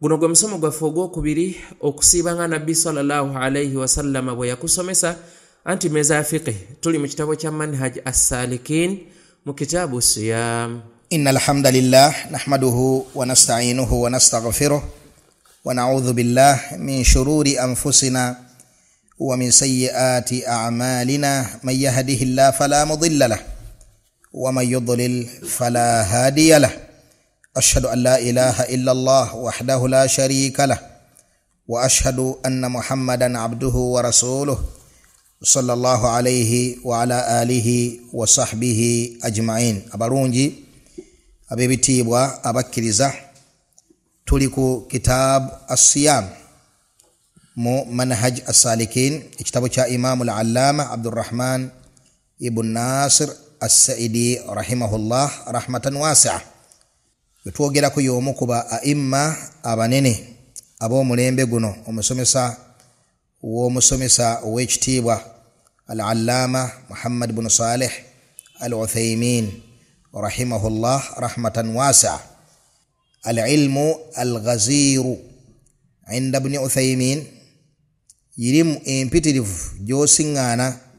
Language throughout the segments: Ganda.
Guno gwe musomo gwaffe ogwokubiri okusiibanga Nabbi sallallahu alayhi wa sallam bwe yakusomesa anti meza fiqh. Tuli mu kitabo kya Manhaj as-Salikin mu kitabu Siyam. Innal hamdalillah nahmaduhu wa nasta'inuhu wa nastaghfiruh wa na'udhu billahi min shururi anfusina wa min sayyiati a'malina. Man yahdihillahu fala mudilla lahu wa man yudlil fala hadiya lahu. أشهد أن لا إله إلا الله وحده لا شريك له وأشهد أن محمدا عبده ورسوله صلى الله عليه وعلى آله وصحبه أجمعين. أبرونجي أبيبتيبوا أبكرزة تلك كتاب الصيام مو منهج السالكين كتاب إمام العلامة عبد الرحمن ابن ناصر السعدي رحمه الله رحمة واسعة. Twogera ku yomu kuba aimma abanene abo mulembe guno omusomesa ow'ekitiibwa al-Allama Muhammad ibn Salih al-Uthaymin rahimahullah rahmatan wasi'a. Al-ilmu al-ghaziru inda ibn Uthaymin yirimu empitirivu gyosiŋŋaana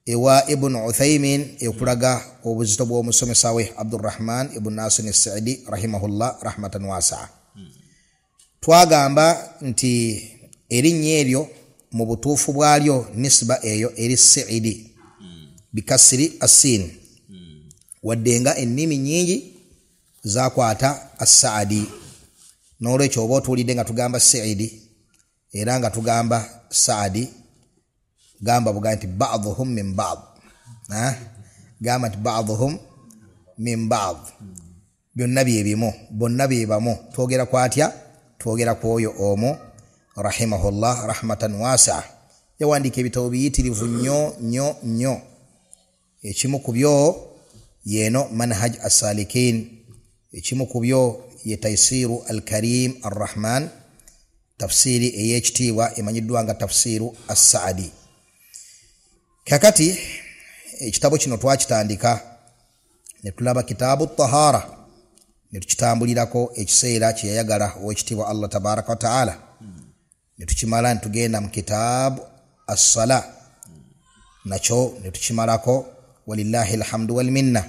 ewa Ibn Uthaymin ekulaga obuzito bw'omusomesa we Abdurrahman ibn Nasir as-Sa'di rahimahullah rahmatan wasi'a. Twagamba nti erinnya eryo mu butuufu bwalyo nisba eyo eri Sa'idi bikasiri as-sin waddenga ennimi nnyingi zakwata as-Sa'di. N'olwekyo oba otuwulidde nga tugamba Sa'idi era nga tugamba Sa'di gamba buga nti ba'dhuhum min ba'd. Gamba nti ba'dhuhum min ba'd. Byonna byebimu, bonna byebamu. Twogera kwatya? Twogera kwoyo omu rahimahullah rahmatan wasi'a. Yawandiika ebitabo biyitirivu nnyo. Ekimu ku byo yeno Manhaj as-Salikin, ekimu ku byo ye Taysiru al-Karim ar-Rahman, tafsiri ey'ekitiibwa emanyiddwa nga tafsiru as-Sa'di. Kakati ekitabo kino twakitandika ne tulaba kitaabu tahara ne tukitambulirako ekiseera kye yayagala ow'ekitiibwa Allah tabaraka wa ta'ala. Ne tukimala ne tugenda mu kitaabu as-sala, nakyo ne tukimalako walillahi alhamdu wal minna.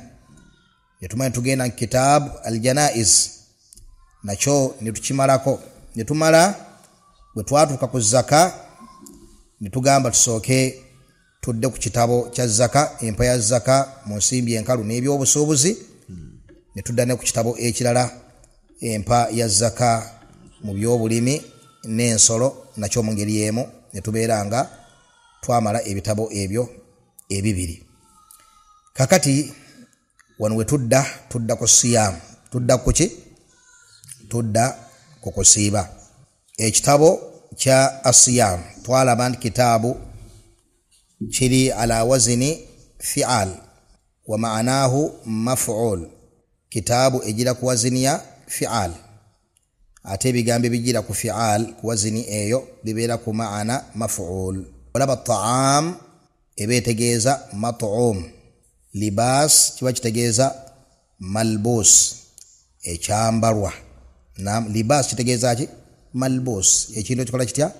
Ne tumala tugenda mu kitaabu al-janaiz, nakyo ne tukimalako. Ne tumala bwe twatuuka ku zaka ne tugamba tusooke tudde ku kitabo kya zaka, empa ya zaka mu nsimbi enkalu n'ebyobusuubuzi. Ne tudda ne ku kitabo ekirala empa ya zaka mu byobulimi n'ensolo, nakyo mu ngeri emu. Ne tubeera nga twamala ebitabo ebyo ebibiri. Kakati wano we tudda ku siyam. Tudda ku ki? Tudda ku kusiiba. Ekitabo kya asiyam twalaba nti kitaabu kiri ala wazni fi'al wa ma'anahu maf'ul. Kitaabu ejira ku wazni ya fi'al, ate ebigambo bijira ku fi'al ku wazni eyo bibeera ku ma'ana maf'ul. Olaba ta'am eba etegeeza mat'um, libas kiba kitegeeza malbus, ekyambalwa. Naam, libas kitegeeza ki? Malbus, ekintu ekikola kitya?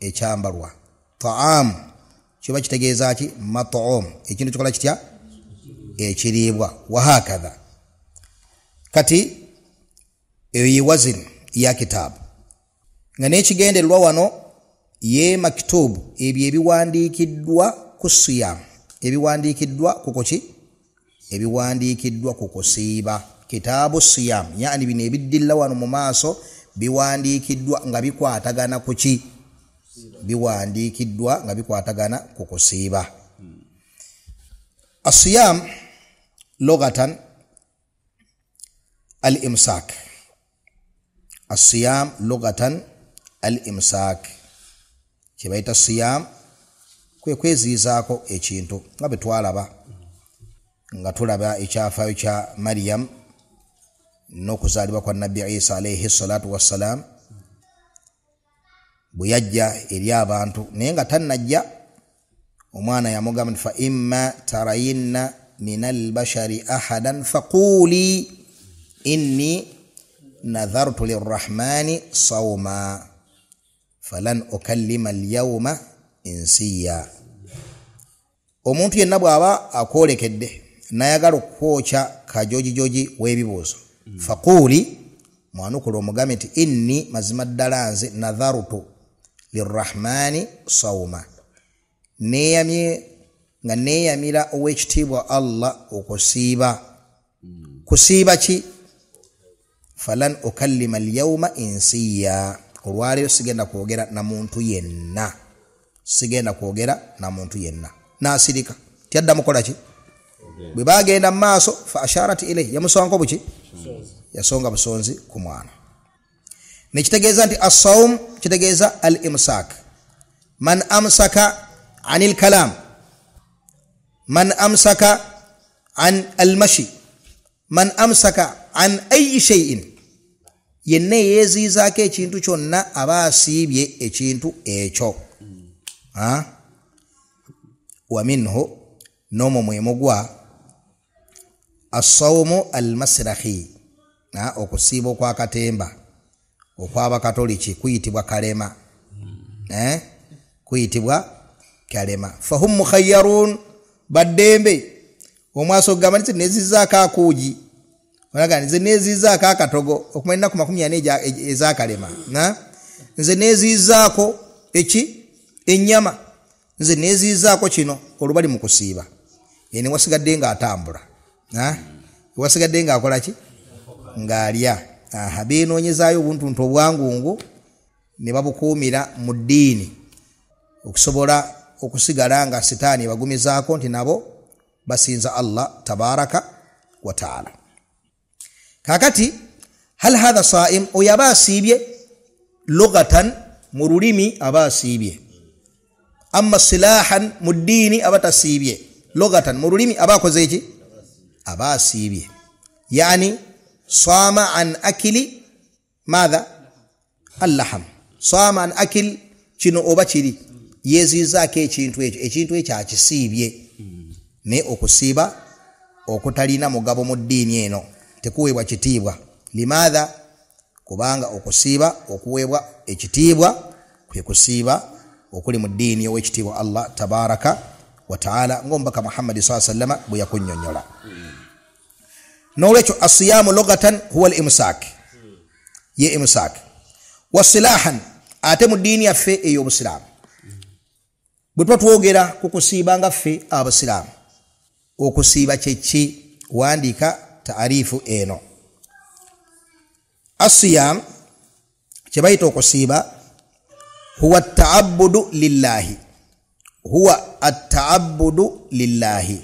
Ekyambalwa. Ta'am kiba kitegeeza ki? Mat'um, ekintu kikola kitya? Ekiriibwa. Wahakadha. Kati eyo wazin ya kitabu nga n'ekigendererwa wano ye maktubu, ebyo ebiwandiikiddwa ku siyam, ebiwandiikiddwa ku ki? Ebiwandiikiddwa ku kusiiba. Kitaabu siyam, yani bino ebiddilla wano mu maaso biwandiikiddwa nga bikwatagana ku ki? Biwandiikiddwa nga bikwatagana ku kusiiba. Asiyam lugatan al-imsak. Asiyam lugatan al-imsak. Kibaita siyam kwe kweziizaako ekintu nga bwe twalaba nga tulaba ekyafaayo kya Maryam n'okuzaalibwa kwa Nabbi Isa alayhi salatu wassalam bwe yajja eri abantu, naye nga tannajja omwana yamugamba nti fa imma tarayinna min al-bashari ahadan faquli inni nadhartu lirrahmani sawma falan ukallima alyawma insiya. Omuntu yenna bw'aba akwolekedde nayagala okwokya kajojijoji w'ebibuuzo faquli mwanukula omugambe nti inni mazima ddala nze nadharutu lirrahmani sawma nga neeyamira ow'ekitiibwa Allah okusiiba. Kusiiba ki? falan ukallima alyawma insiya. Olwaleero sigenda kwogera na muntu yenna. Sigenda kwogera na muntu yenna. Nasirika tyadda mukola ki? Bwe bagenda mu maaso fa asharat ilayhi yamusonga buki? Yasonga busonzi ku mwana. Nekitegeeza nti as-sawm kitegeeza al-imsak. Man amsaka anil kalam, man amsaka an al-mashi, man amsaka an ayi shay'in, yenna yeeziizaako ekintu kyonna aba asiibye ekintu ekyo. Wa minhu nomo mwemugwa as-sawmu al-masrahi, okusiiba okwakatemba okw'abakatoliki kuyitibwa kalema. Kuyitibwa kalema. Fahum mukhayyarun, baddembe. Omwaso gamba nti nezizaako akuugi, olaga nze nezizaako akatogo okumanya ku 40 ezakalema. Nze nezizaako eki ennyama, nze nezizaako kino olubali mu kusiiba. Yene wasigadde nga atambula, wasigadde nga akola ki? Ng'alya. Beenoonyezaayo obuntuntu obwangungu ne babukuumira mu ddiini okusobola okusigala nga sitaani bagumizaako nti nabo basinza Allah tabaraka wa taala. Kakati hal hadha saim, oyo aba asiibye lugatan mu lulimi aba asiibye, amma silahan mu ddiini aba tasiibye. Lugatan mu lulimi aba akoze eki? Aba asiibye. Yani sama an akili madha allaham, sama an akil kino oba kiri yezizaako ekintu ekyo, ekintu ekyo akisiibye. Ne okusiiba okutalina mugabo mu ddiini eno tekuweebwa kitiibwa. Limadha? Kubanga okusiiba okuweebwa ekitiibwa kwe kusiiba okuli mu ddiini ow'ekitiibwa Allah tabaraka wa taala, ng'omubaka Muhammad sallallahu alaihi wasallam bwe yakunnyonnyola. N'olwekyo asiyamu lugatan huwa al-imsak, ye imsak. Wasilahan, ate mu ddiini yaffe ey'obusiraamu bwe tuba twogera ku kusiiba nga ffe abasiraamu, okusiiba kye ki? Wandiika taarifu eno. Asiyam kye bayita okusiiba huwa at-ta'abbudu lillahi, huwa at-ta'abbudu lillahi,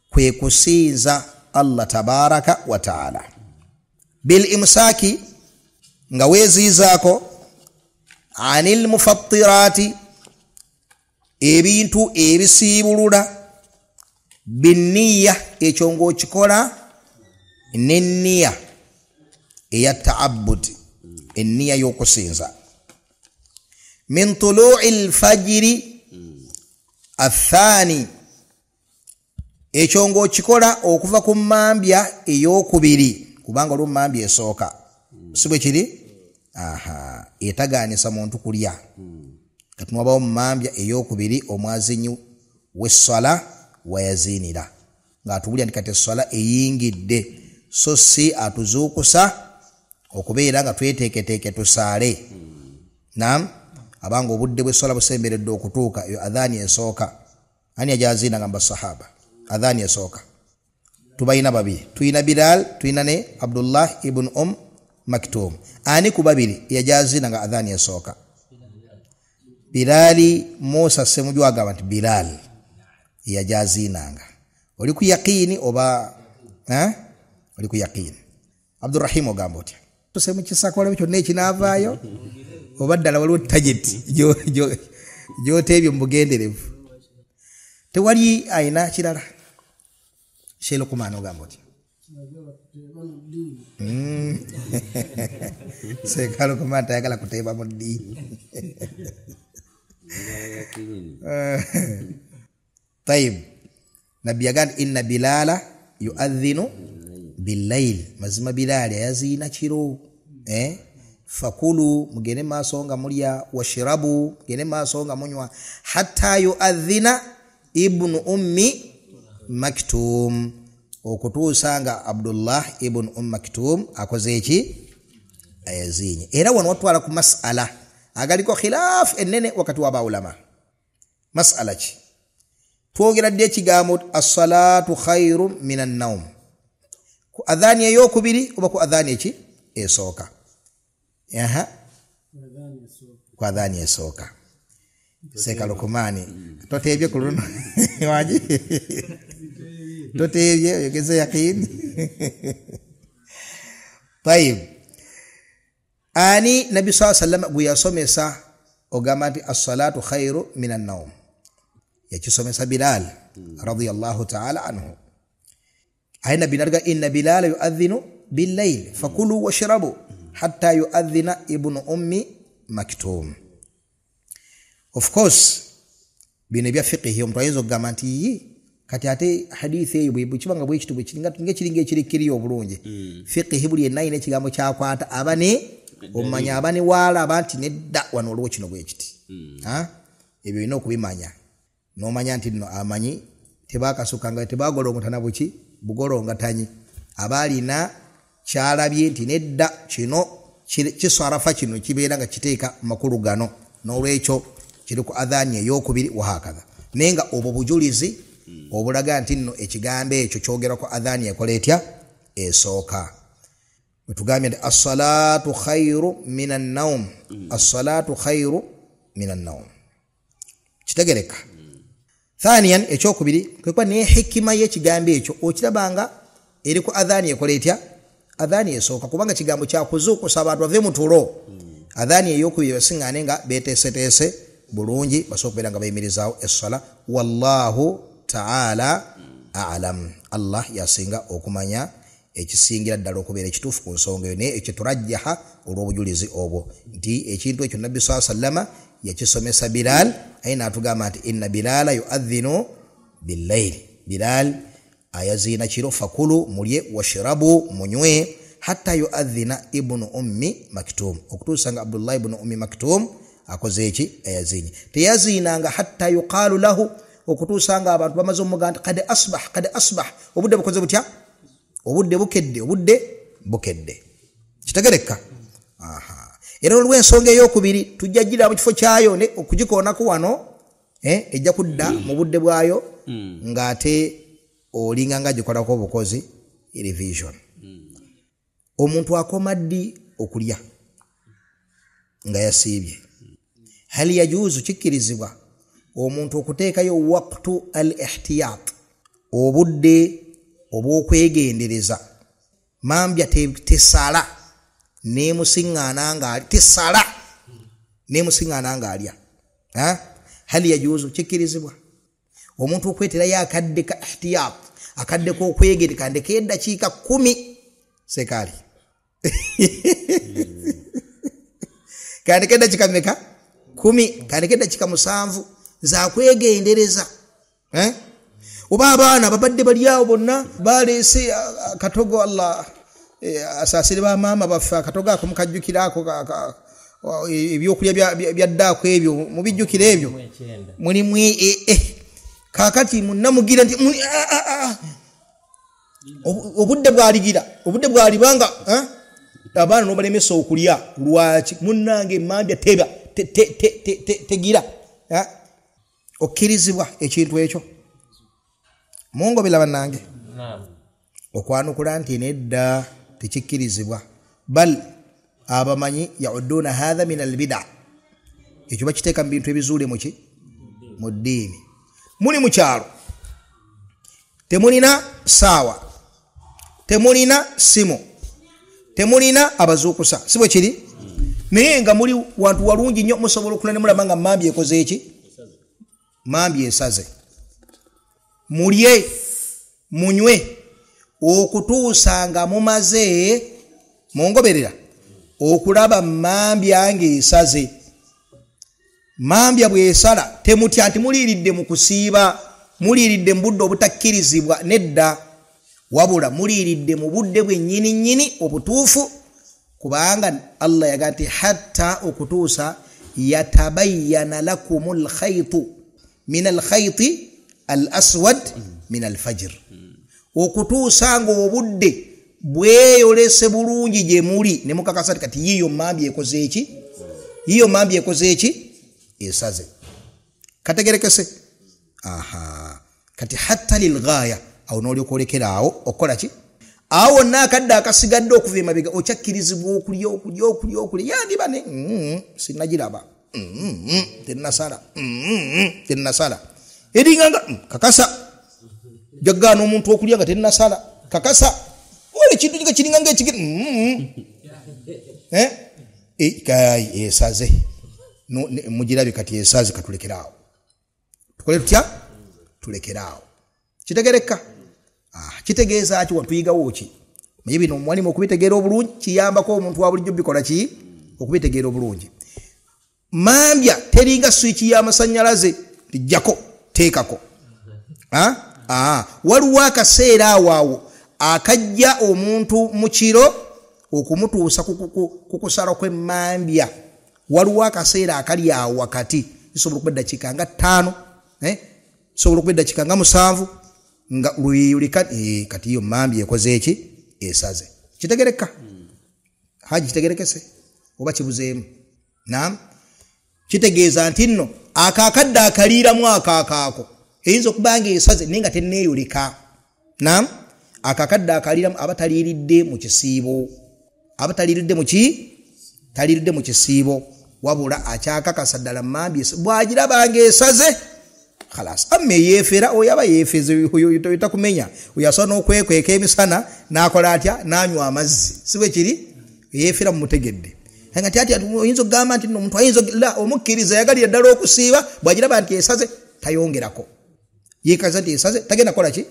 kwe kusinza Allah tabaraka wa taala. Bil imsaki, nga wezizaako anil mufattirati, ebintu ebisiibulula, binniya, ekyo ng'okikola n'enniya eya ta'abbud, enniya y'okusinza. Min tulu'il fajiri athani, ekyo ng'okikola okuva ku mmambya ey'okubiri, kubanga olwo mmambya esooka si bwe kiri? Etagaanisa muntu kulya. Kati mwabawo mmambya ey'okubiri omwazinyu w'essala wayazinira, ng'atubulya nti kati essala eyingidde, so si atuzuukusa okubeera nga tweteeketeeke tusaale. Naam, abanga obudde bw'essala busemberedde okutuuka, eyo adhaani esooka. Ani ajaziina nga basahaba? Adhaani esooka tubayina babiri, tuyina Bilal, tuyina ne Abdullah ibn Maktum. Ani ku babiri yajaziina nga adhaani esooka? Bilali. Musa Semujju agamba nti Bilal yajaziinanga. Oli ku yaqiini oba oli ku yaqiini? Abdurrahim ogamba otya? Tuse mu kisakola kyonna ekinaavaayo oba ddala waliwo tageti gy'oteebye mu bugenderevu? Tewali ayina kirala? Sheikh Luqman ogamba otya? Sheikh Luqman tayagala kuteeba mu ddiini. Tayib, nabbi yagamba inna Bilala yuadhinu billayl, mazima Bilali yaziina kiro. fakulu mugende maaso nga mulya washirabu mugende maaso nga munywa hatta yuadhina ibnu ummi maktum okutuusa nga Abdullah ibn Maktum akoze eki ayazinye. Era wano watwala ku mas'ala agaliko khilaf ennene wakati wa baulama. Mas'ala ki twogera dde ekigambo as-salatu khairun minan nawm ku adhani eyokubiri oba ku adhani eki esooka? Ku adhani esooka. Seka Lukumani totebye ku luno waji totebye yogeze yaqin. Tayib ani nabi sallallahu alaihi wasallam guyasomesa ogamba nti as-salatu khairu minan nawm yakisomesa Bilal radiyallahu ta'ala anhu. Aina binarga inna Bilal yuadhinu bil-layl fakulu washrabu hatta yuadhina ibnu ummi maktum. Of course bine bya fiqh omuntu ayinza okugamba nti kati ate hadithi eyo bwe kibanga bwe kitu bwe kiringa kiringa ekirikiriyo obulungi fiqh buli enaine ekigambo kyakwata abane omanya abane wala abantu nedda wano olwo kino bwe kiti ebyo ino kubimanya nomanya nti no amanyi tebakasukanga tebagolongotana buki bugolongatanyi abalina kyalabye nti nedda kino kiswarafa kino kibeera nga kiteeka makulu gano n'olwekyo kiri ku adhani eyokubiri wahakadha nenga obwo bujulizi obulaga nti nno ekigambo ekyo kyogera ku adhani ekola etya esooka. Wetugambye nti as-salatu khairu minan nawm as-salatu khairu minan nawm kitegereka. Thaniyan ekyokubiri kwekwa ne hikima y'ekigambo ekyo okirabanga eri ku adhani ekola etya adhani esooka kubanga kigambo kyakuzuukusa abantu bave mu tulo. Adhani eyokubiri basingane nga beteeseteese bulungi basokubeera nga bayimirizaawo essala. Wallahu ta'ala a'lam. Allah yasinga okumanya ekisingira ddala okubeera ekituufu ku nsonga eyo naye ekyeturajjaha olw'obujulizi obwo nti ekintu ekyo nabbi sallallahu alayhi wasallam yakisomesa Bilal aye n'atugamba nti inna Bilala yuadhinu bil-layl. Bilal ayaziina kiro fakulu mulye washrabu munywe hatta yuadhina ibnu ummi maktum okutuusa nga Abdullah ibn ummi maktum akoze eki ayazinye. Teyaziinanga hatta yuqalu lahu okutuusa nga abantu bamaze omuganda qad asbah obudde bukoze butya obudde bukedde kitegereka. Era olw'ensonga eyokubiri tujja gira mu kifo kyayo ne okugikoonako wano ejja kudda mu budde bwayo ng'ate olinga nga gikolako obukozi revision. Omuntu akoma ddi okulya nga yasiibye? Hali yajuzu kikirizibwa omuntu okuteekayo waqtu al-ihtiyat obudde obw'okwegendereza mambya tesala nemusiŋŋaana ng'ali tesala nemusiŋŋaana ng'alya. Hali yajuzu kikirizibwa omuntu okweterayo akadde ka ihtiyat akadde k'okwegendereza kandeke eddakiika 10 sekali kandeke eddakiika mmeka 10 kandeke eddakiika 7 za kwegendereza. Oba abaana babadde bali awo bonna baleese akatogo Allah asaasire ba maama baffe akatogo ako mukajjukiraako ebyokulya byaddaako ebyo mubijjukira ebyo mulimu kakati munnamugira nti obudde bwalibanga abaana nobalemesa okulya lwaki munnange emmambya teba tegira okkirizibwa ekintu ekyo mungobera bannange okwanukula nti nedda tekikkirizibwa bal abamanyi yauduna hadha min albid'a ekyo bakiteeka mu bintu ebizuule muki mu ddiini. Muli mu kyalo temulina saawa temulina simu temulina abazuukusa si bwe kiri naye nga muli wantu walungi nnyo musobola okula ne mulaba nga mambi ekoze eki mambi esaze mulye munywe okutuusa nga mumaze mungoberera okulaba mambya ng'esaze. Mambya bw'esala temutya nti muliiridde mu kusiiba muliiridde mu budde obutakkirizibwa nedda wabula muliiridde mu budde bwennyini nnyini obutuufu kubanga Allah yagati hatta okutuusa yatabayyana lakumul khaytu min al khayti al aswad min al fajr, okutuusa nga obudde bweyolese bulungi gye muli ne mukakasa kati yiyo mambi ekoze eki, yiyo mambi ekoze eki, esaze. Kategerekese. Kati hatta lil ghaya awo noli okolekera awo okola ki awo nakadde akasigadde okuva emabega okyakkirizibwa okulya yandi bane sinagiraba tennasala eringanga kakasa jaggaana omuntu okulya nga tennasala kakasa ole kintu nga kiringanga ekigere kai esaze mugirabe kati esaze katulekerawo tukole tutya tulekerawo kitegereka. Kitegeeza ati watuyigawo ki naye bino mwalimu okubitegeera obulungi kiyambako omuntu wa bulijjo bikola ki okubitegeera obulungi. Mambya teringa switch y'amasannyalaze lijjako teekako. Waliwo akaseera awo akajja omuntu mu kiro okumutuusa kukusala kw'emmambya. Waliwo akaseera akali awo wakati isobola okuba eddakiika nga 5 sobola okuba eddakiika nga 7 nga luyulika kati iyo mmambya ekoze eki esaze. Kitegereka haji kitegerekese oba kibuzeemu? Naam, kitegeeza nti nno akakadde akaliiramu akaako eyinza okuba nga esaze naye nga tenneeyulika. Naam, akakadde akaliiramu aba taliiridde mu kisiibo, aba taliiridde mu ki taliiridde mu kisiibo, wabula akyakakasa ddala mmambya bw'agiraba nga esaze khalas amme yeefera oyaba yeefeze oyo takumenya oyasobola n'okwekweka emisana n'akola atya n'anywa amazzi siwe kiri yeefera mumutegedde nga ati oyinza okugamba nti omuntu ayinza omukkiriza yagalira ddala okusiiba bw'agiraba nti esaze tayongerako yeekaza nti esaze tagenda kola ki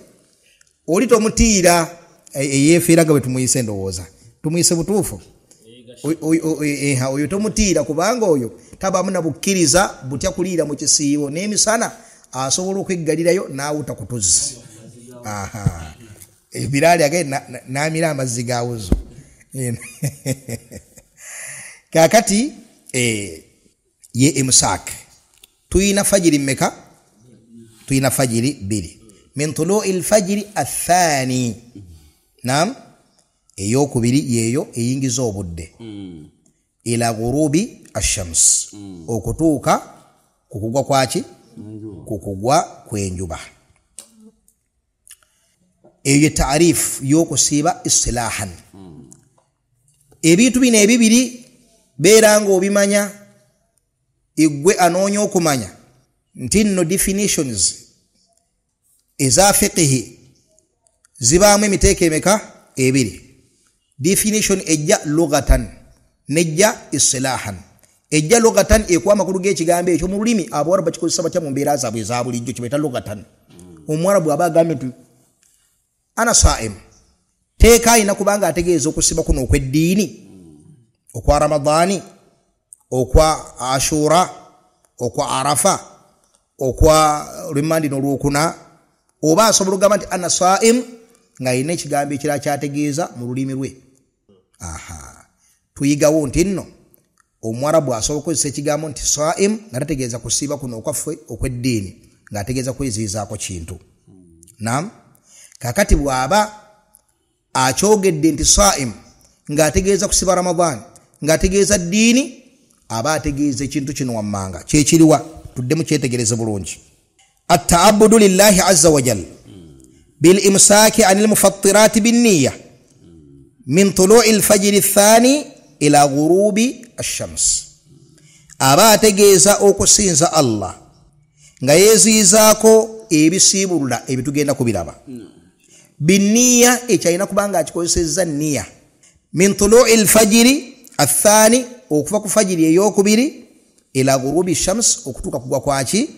oli tomutiira eyeefera nga bwe tumuyise ndowooza tumuyise butuufu oyo tomutiira kubanga oyo tabaamu na bukkiriza butya kuliira mu kisiibo n'emisana asobola okweggalirayo n'awuta ku tuzzi. Ebiraali age n'amira amazzi gawuzo. Kakati ye imsak tuyina fajiri mmeka? Tuyina fajiri 2 min tulu'il fajiri athani. Naam, eyokubiri yeeyo eyingiza obudde ila ghurubi ash-shams okutuuka kukugwa kwaki kukugwa kwenjuba. Eyo taarifu y'okusiiba istilahan. Ebintu bino ebibiri beeranga obimanya igwe anoonya okumanya nti nno definitions eza fiqhi zibaamu emiteeko emeka? 2. Definition ejja lughatan nejja istilahan. Ejja lughatan ekuwa amakulu g'ekigambo ekyo mu lulimi abawarabu bakikozesa batya mu mbeera zaabwe eza bulijjo kibeeta lughatan. Omuwarabu aba agambye nti ana saim teeka alina kubanga ategeeza okusiba kuno okw'eddiini okwa ramadaani okwa ashura okwa arafa okwa rimandi n'olwokuna oba asobola okugamba nti ana saim nga alina ekigambo ekirala kyategeeza mu lulimi lwe. Tuyigawo nti nno Omwarabu asobola okukozesa ekigambo nti saim nga tategeeza kusiiba kuno okwaffe okw'eddiini ng'ategeeza kweziizaako kintu. Naam, kakati bw'aba akyogedde nti saim ng'ategeeza kusiba Ramadaan ng'ategeeza ddiini aba ategeeza ekintu kino wammanga kyekiriwa. Tuddemu kyetegereze bulungi. At-ta'abbudu lillahi azza wa jalla bil imsaaki anil mufattirati bin niyya min tulu'il fajri athani ila ghurubi ash-shams. Aba ategeeza okusinza Allah nga yeeziizaako ebisiibulula ebitugenda kubiraba. Binniya ekyalina kubanga akikozesezza nniya. Min tulu'il fajri athani okuva ku fajiri ey'okubiri ila ghurubi ash-shams okutuuka kugwa kwaki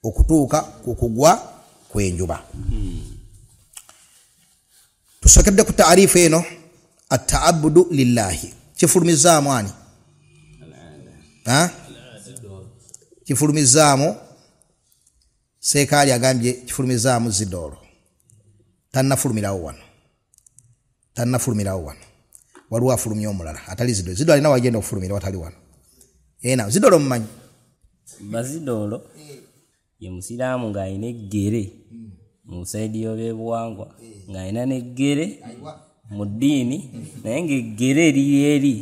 okutuuka ku kugwa kwenjuba. Tusokedde ku taarifu eno at-ta'abbudu lillahi kifulumizaamu ani? Kifulumizaamu Seekaali agambye kifulumizaamu Zidoro. Tannafulumirawo wano. waliwo afulumya omulala atali Zidolo. Zidolo alina wagenda okufulumira watali wano. Ena Zidolo mumanyi? Bazidolo ye musiraamu ng'alina eggere mu saidi y'ebyobuwangwa ng'alina n'eggere mu ddiini naye ng'eggere lyeri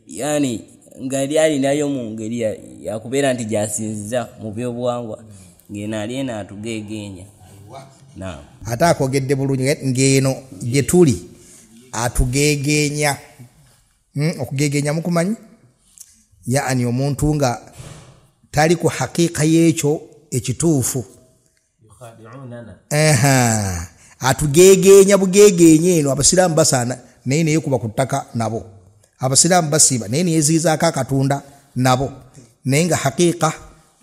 yani nga lyalinayo mu ngeri yakubeera nti gyasinziza mu byobuwangwa ng'eno ali eno atugeegeenya. Naam. Ate akwogedde bulungi ng'eno gye tuli atugeegeenya. Okugeegeenya mukumanyi? Yaani omuntu nga tali ku haqiqa y'ekyo ekituufu. Atugeegeenya bugeegeenye eno abasiraamu basaana naye neyekuba ku ttaka nabo. Abasiraamu basiiba naye neyeziizaako akatunda nabo. Naye nga haqiqa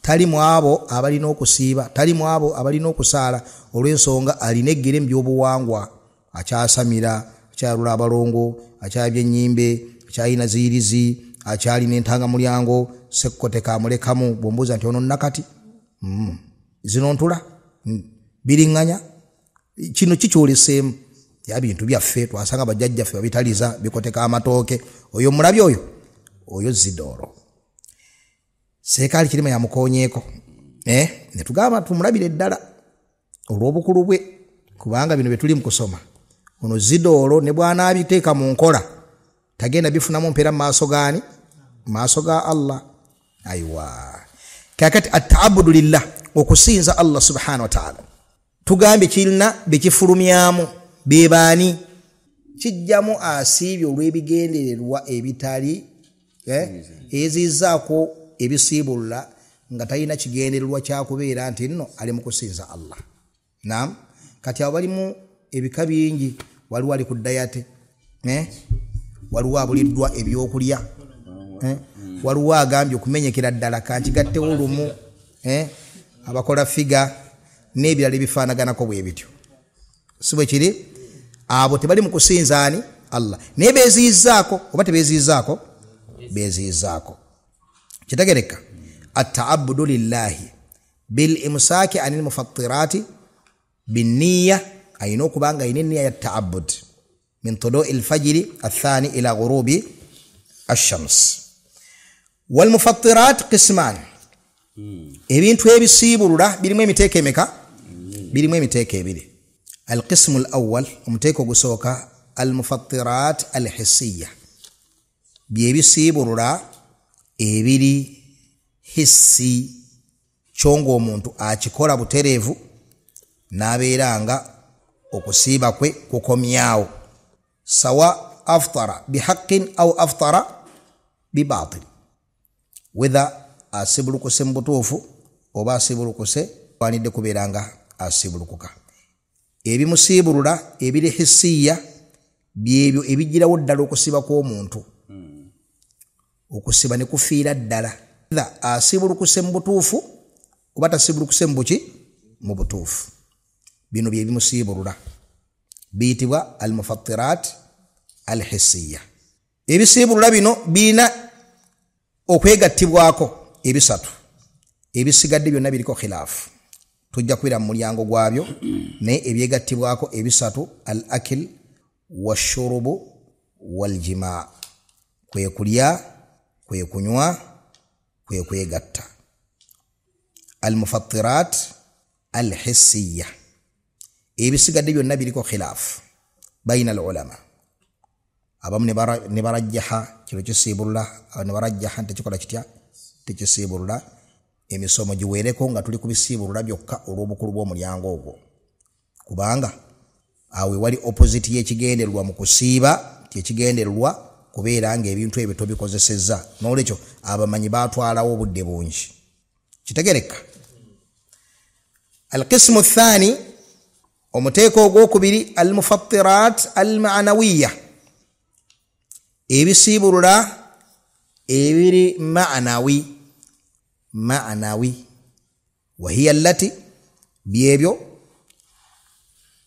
tali mu abo abalina okusiiba, tali mu abo abalina okusaala olw'ensonga alina eggere mu by'obuwangwa. Akyasamira, akyalula abalongo, akyabya ennyimbe, akyalina ziyirizi, akyalina entangamulyango, sekkote kamulekamu. Bw'ombuuza nti ono nakati zino ntula biriŋŋanya kino kikyoleseemu ya bintu byaffe twasanga bajjajjaffe babitaliza bikoteka amatooke. Oyo mulabye oyo Zidolo. Seekaali kirima yamukoonyeeko ne tugamba tumulabire ddala olw'obukulu bwe kubanga bino bye tuli mu kusoma. Ono Zidolo ne bw'anaabiteeka mu nkola tagenda bifunamu mpeera mu maaso gaani? Mu maaso ga Allah. Aywa kakati at-ta'abbudu lillah, okusinza Allah subhanahu wa ta'ala. Tugambye kirina bekifulumyamu bebaani kijjamu asiibye olw'ebigendererwa ebitali ezizaako ebisiibulula nga talina kigendererwa kyakubeera nti nno ali mu kusinza Allah. Naam. Kati abo balimu ebika bingi. Waliwo ali ku dayate, waliwo abuliddwa ebyokulya, waliwo agambye okumenyekera ddala kankigattewo olumu, abakola figa n'ebirala ebifaanaganako bwe bityo. Si bwe kiri? Abo tebali mu kusinzaani Allah naye beeziyizaako oba tebeeziyizaako? Beeziyizaako. Kitegereka at-ta'abbudu lillahi bil imsaaki anil mufattirati bin niyya, ayina okuba nga ayina enniya ya ta'abbud min tulu'i al-fajri athani ila ghurubi ash-shams. Wal mufattirat qisman, ebintu ebisiibulula birimu emiteeko emeka? Birimu emiteeko ebiri. Al-qismu al-awwal, omuteeko ogusooka, al-mufattirat al-hissiyya, byebisiibulula ebiri hissi, kyonga omuntu akikola butereevu n'abeera nga okusiiba kwe kukomyawo. Sawa aftara bihaqqin aw aftara bibatil, whether asibulukuse mu butuufu oba asibulukuse wanidde kubeera nga asibulukuka. Ebimusiibulula ebiri hissiya byebyo ebigirawo ddala okusiba kw'omuntu. Okusiba ne kufiira ddala. Asibulukuse mu butuufu oba tasibulukuse mu buki? Mu butuufu. Bino bye bimusiibulula biyitibwa al-mufattirat al-hissiyya. Ebisiibulula bino birina okwegattibwako ebisatu. Ebisigadde byonna biriko khilaafu. Tujja kubira mu mulyango gwabyo naye ebyegattibwako ebisatu: al-akil washurubu waljimaa, kwe kulya, kwe kunywa, kwe kwegatta. Al-mufattirat al-hissiyya, ebisigadde byonna biriko khilaafu bayina al-ulama. Abamu ne barajjaha kino kisiibulula, ne barajjaha nti kikola kitya? Tekisiibulula. Emisomo giweereko nga tuli ku bisiibulula byokka olw'obukulu bw'omulyango ogwo, kubanga awe wali opposite y'ekigendererwa mu kusiiba, ekigendererwa kubeera nga ebintu ebyo tobikozesezza. N'olwekyo abamanyi baatwalawo obudde bungi. Kitegereka? Al-qismu athani, omuteeko ogwokubiri, al-mufattirat al-ma'nawiyya, ebisiibulula ebiri ma'nawi. وهي التي بيبيو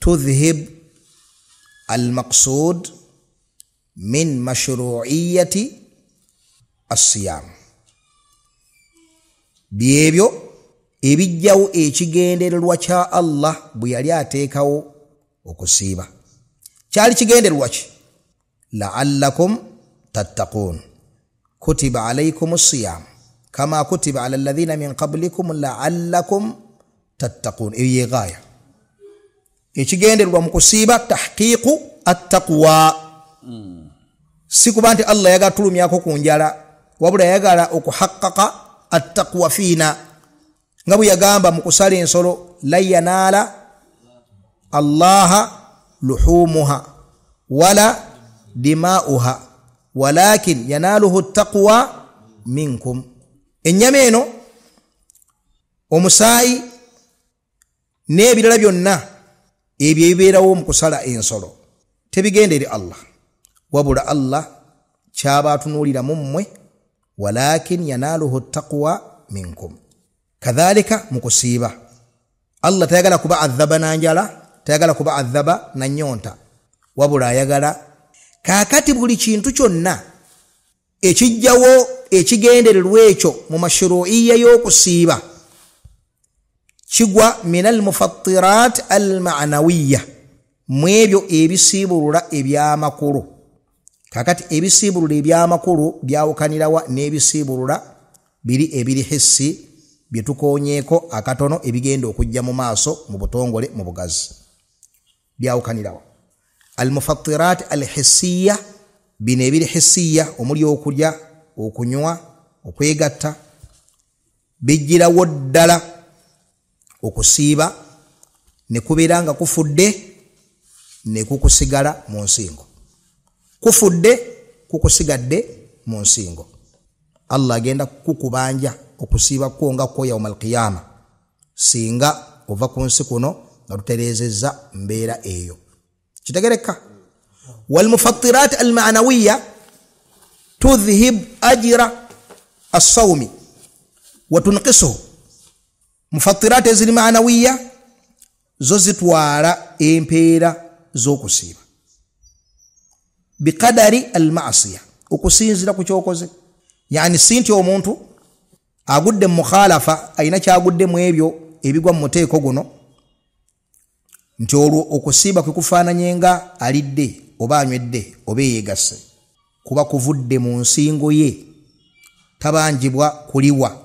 تذهب المقصود من مشروعية الصيام. بيبيو ebijjawo ekigendererwa kya Allah bwe yali ateekawo okusiiba. kyali kigenderwa ki la'allakum tattaqun kutiba alaykumus siyam kama kutiba ala alladhina min qablikum la'allakum tattaqun eyo gaya ekigenderwa mu kusiiba tahqiqu attaqwa sikuba nti Allah yagala tulumyako ku njala wabula yagala okuhaqqaqa attaqwa fiina nga bwe yagamba mu kusala ensolo la yanaala allaha luhumuha wala dima'uha walakin yanaaluhu attaqwa minkum ennyama eno omusaayi n'ebirala byonna ebyo ebibeerawo mu kusala ensolo tebigenda eri Allah wabula Allah kyaba atunuulira mu mmwe walakin yanaaluhu attaqwa minkum kadhalika mu kusiiba Allah tayagala kuba adhaba na njala tayagala kuba adhaba na nyonta wabula ayagala kakati buli kintu kyonna ekijjawo ekigendererwa ekyo mu mashru'iyya y'okusiiba kigwa minal mufattirat al ma'nawiyya mwebyo ebisiibulula ebyamakulu kakati ebisiibulula ebyamakulu byawukanirawa n'ebisiibulula biri ebiri hissi byetukonyeeko akatono ebigenda okujja mu maaso mu butongole mu bugazi byawukanirawa al mufattirat al hissiyya bino ebiri hissiyya omuli okulya okunywa okwegatta bijjirawo ddala okusiiba ne kubeera nga kufudde ne kukusigala mu nsingo kufudde kukusigadde mu nsingo Allah agenda kukubanja okusiiba ko nga ko yawmal qiyama singa ova ku nsi kuno nga tutereezezza mbeera eyo kitegereka wal mufattirat al ma'nawiyya tudhhib ajra as-sawmi wa tunqisuhu mufattirat ezili ma'nawiyya zo zitwala empeera z'okusiiba biqadari al-ma'siyah okusinzira ku kyokoze yani sinti omuntu agudde mu mukhalafa ayina kyagudde mu ebyo ebigwa mu muteeko guno nti olwo okusiiba kwe kufaananyenga alidde oba anywedde oba yeegasse kuba kuvudde mu nsingo ye tabanjibwa kuliwa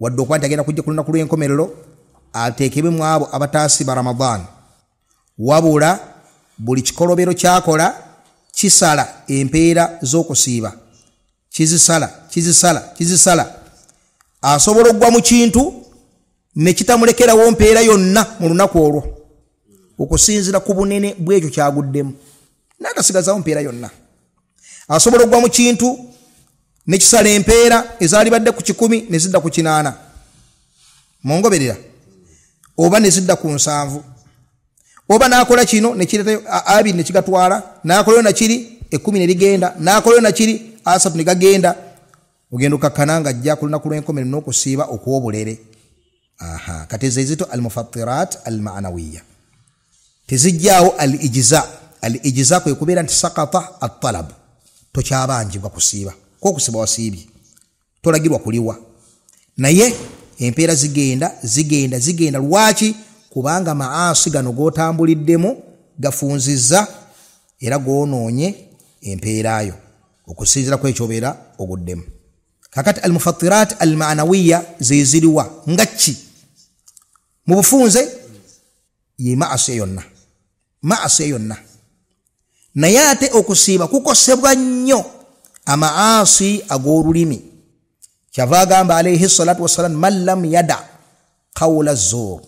wadde okuba nti agenda kujja ku lunaku lw'enkomerero ateekebwe mu abo abataasiba Ramadan wabula buli kikolobero kyakola kisala empeera z'okusiiba kizisala asobola okugwa mu kintu ne kitamulekerawo mpeera yonna mu lunaku olwo okusinzira ku bunene bw'ekyo kyaguddemu n'akasigazawo mpeera yonna asobola okugwa mu kintu ne kisala empeera ezaali badde ku 10 ne zidda ku 8 mongoberera oba ne zidda ku 7 oba n'akola kino ne kireta abiri ne kigatwala n'akolayo na kiri 10 ne ligenda n'akolayo na kiri 3 ne gagenda ogenda okakkananga ajja ku lunaku lw'enkomerero n'okusiiba okw'obulere kati ezito al mufattirat al ma'nawiyya tezijjaawo al ijza kwe kubeera nti sakata at talab tokyabanjibwa kusiiba ko kusiiba wasiibye tolagirwa kuliwa naye empeera zigenda lwaki kubanga maasi gano gotambuliddemu gafunzizza era goonoonye empeerayo okusinzira ku ekyobeera oguddemu kakati al mufattirat al ma'nawiyya zeziriwa ngaki mu bufunze ye maasi yonna naye ate okusiiba kukosebwa nnyo amaasi ag'olulimi kyava agamba alayhi salatu wassalam man lam yada qawla az-zur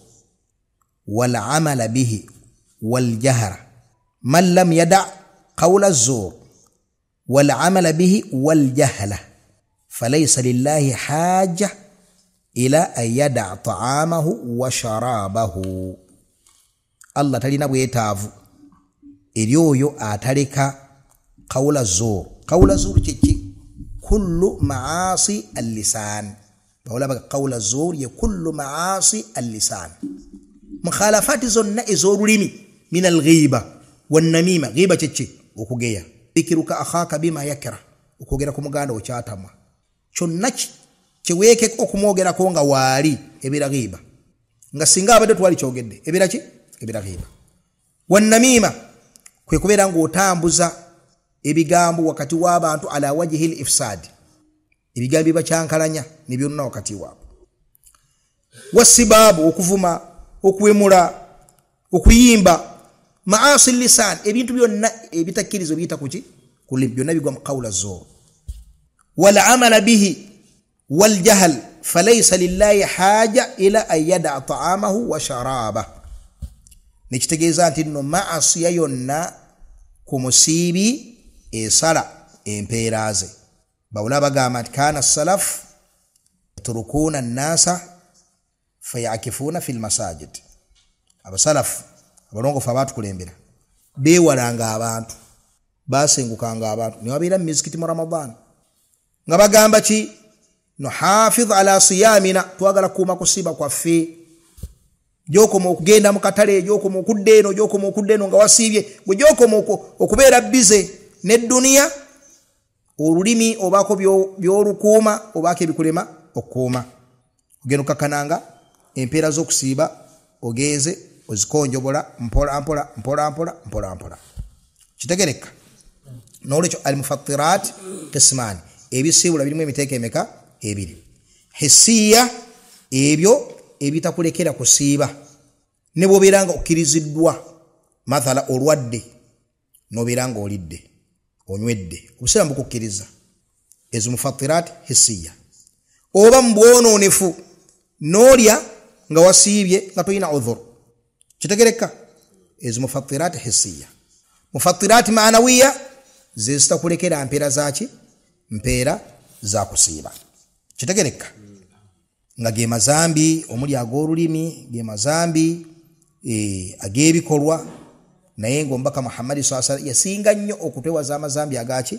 wal amala bihi wal jahra man lam yada qawla az-zur wal amala bihi wal jahla falaysa lillahi haja ila an yada ta'amahu wa sharabahu Allah talina bwetaavu eri oyo ataleka qawla az-zur kiki kullu maasi al-lisan bawla qawla az-zur ya kullu maasi al-lisan mukhalafati zonna ez'olulimi min al-ghiba wan-namima ghiba kiki okugeya ikiruka akhaka bima yakra okugera ku muganda okyatamwa kyonna kiweeke okumwogera ko nga waali ebira ghiba nga singa abadde twali kyogedde ebira ghiba wan-namima kwe kubeera ng'otambuza ebigambo wakati w'abantu ala wajhi al-ifsad, ebigambo bacyankalanya ne byonna wakati waabwe. Wasibabu, okuvuma, okwemula, okuyimba, maasi lisan, ebintu byonna ebitakkirizo biyita kuki kulim, byonna bigwa mu qawla zur. Wal amala bihi wal jahl falaysa lillahi haja ila an yada ta'amahu wa sharabahu. Nekitegeeza nti nno maasiya yonna ku musiibi esala empeera ze. Bawula bagamba nti kana salaf turukuna nnasa fayakifuna fil masajid. Abasalafu abalongofu abatukulembera beewalanga abantu, basengukanga abantu ne wabeera mu mizikiti mu Ramadan nga bagamba ki nuhafidh ala siyamina, twagala kuuma kusiiba kwaffe. Gyokoma okugenda mu katale, gyokoma okudda eno, gyokoma okudda eno nga wasiibye, bwe gyokoma okubeera bize n'edduniya, olulimi obaako by'olukuuma obaako ebikulema okukuuma. Ogenda okakananga empeera z'okusiiba ogenze ozikonjobola mpola mpola. Kitegereka? N'olwekyo al-mufattirat qismani, ebisiibula birimu emiteeko emeka? Ebiri. Hisiya, ebyo ebitakulekera kusiiba ne bw'obeera nga okkiriziddwa, mathala olwadde n'obeera nga olidde onywedde, obusiraamu bukukkiriza, ezo mufattirat hisiya. Oba mu bwonoonefu n'olya nga wasiibye nga tolina udhur, kitegereka? Ezo mufattirat hisiya. Mufattirat maanawiya ze zitakulekera mpeera zaki? Mpeera za kusiiba, kitegereka? Nga ge mazambi omuli ag'olulimi, ge mazambi ag'ebikolwa, naye ng'omubaka Muhammad sallallahu alaihi wasallam yasinga nnyo okutwewaza amazambi agaki?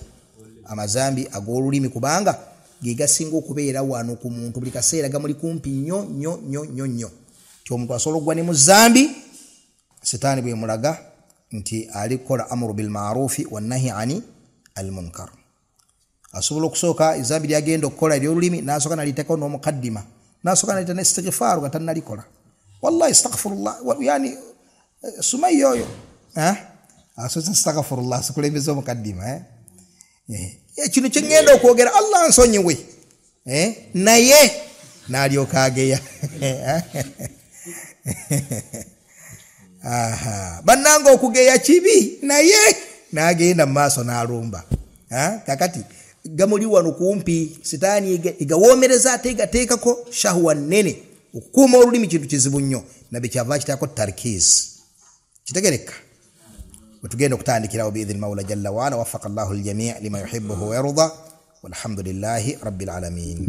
Amazambi ag'olulimi, kubanga ge gasinga okubeera wano ku muntu buli kaseera gamuli kumpi nnyo. Ti omuntu asobola okugwa ne mu zambi, setaani bwe mulaga nti alikola amru bil ma'rufi wan nahi ani al munkar. Asobola okusooka ezambi lyagenda okukola ery'olulimi n'asooka naliteekako n'omukaddima, n'asooka nalita n'istighfaaru nga tannalikola. Wallahi astaghfirullah, yani Sumayya oyo asoose astaghfirullah sikulembeza omukaddima. Kino kye ngenda okwogera Allah nsonyiwe, naye n'alyoka ageya. Bannanga okugeya kibi, naye n'agenda mu maaso n'alumba. Kakati gamuli wano kumpi, sitaani igawoomereza ate igateekako shahwa nnene. Okukuuma olulimi kintu kizibu nnyo, nabe kyava kitaako tarkiz. Kitegereka? Wetugenda okutandikirawo biidhni mawla jalla waala. Waffaqa Allahu al-jamii' lima yuhibbuhu wa yarda, walhamdulillahi rabbil alamin.